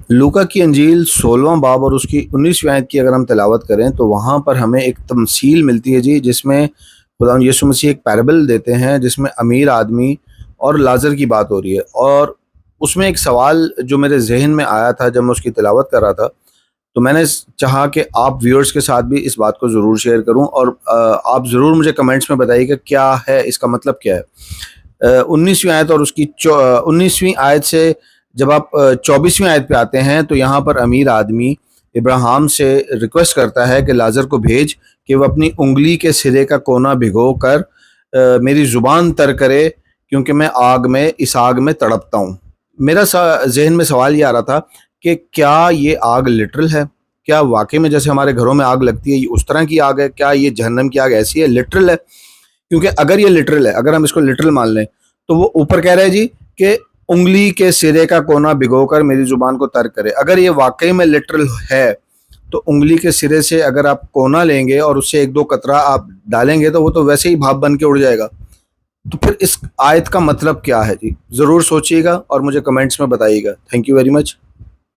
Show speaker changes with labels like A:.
A: لوکا کی انجیل 16واں باب اور اس کی 19ویں آیت کی اگر ہم تلاوت کریں تو وہاں پر ہمیں ایک تمثیل ملتی ہے جی، جس میں خداوند یسوع مسیح ایک پیرابل دیتے ہیں جس میں امیر آدمی اور لازر کی بات ہو رہی ہے، اور اس میں ایک سوال جو میرے ذہن میں آیا تھا جب میں اس کی تلاوت کر رہا تھا، تو میں نے چاہا کہ آپ ویورز کے ساتھ بھی اس بات کو ضرور شیئر کروں، اور آپ ضرور مجھے کمنٹس میں بتائیے کہ کیا ہے اس کا مطلب کیا ہے۔ 19ویں آیت اور اس کی 19ویں آیت سے جب آپ 24ویں آیت پہ آتے ہیں تو یہاں پر امیر آدمی ابراہیم سے ریکویسٹ کرتا ہے کہ لازر کو بھیج کہ وہ اپنی انگلی کے سرے کا کونا بھگو کر میری زبان تر کرے، کیونکہ میں اس آگ میں تڑپتا ہوں۔ میرا ذہن میں سوال یہ آ رہا تھا کہ کیا یہ آگ لٹرل ہے؟ کیا واقعی میں جیسے ہمارے گھروں میں آگ لگتی ہے یہ اس طرح کی آگ ہے؟ کیا یہ جہنم کی آگ ایسی ہے، لٹرل ہے؟ کیونکہ اگر یہ لٹرل ہے، اگر ہم اس کو لٹرل مان لیں تو وہ اوپر کہہ رہے ہیں جی کہ انگلی کے سرے کا کونا بھگو کر میری زبان کو تر کرے۔ اگر یہ واقعی میں لٹرل ہے تو انگلی کے سرے سے اگر آپ کونا لیں گے اور اس سے ایک دو قطرہ آپ ڈالیں گے تو وہ تو ویسے ہی بھاپ بن کے اڑ جائے گا۔ تو پھر اس آیت کا مطلب کیا ہے جی؟ ضرور سوچیے گا اور مجھے کمنٹس میں بتائیے گا۔ Thank you very much.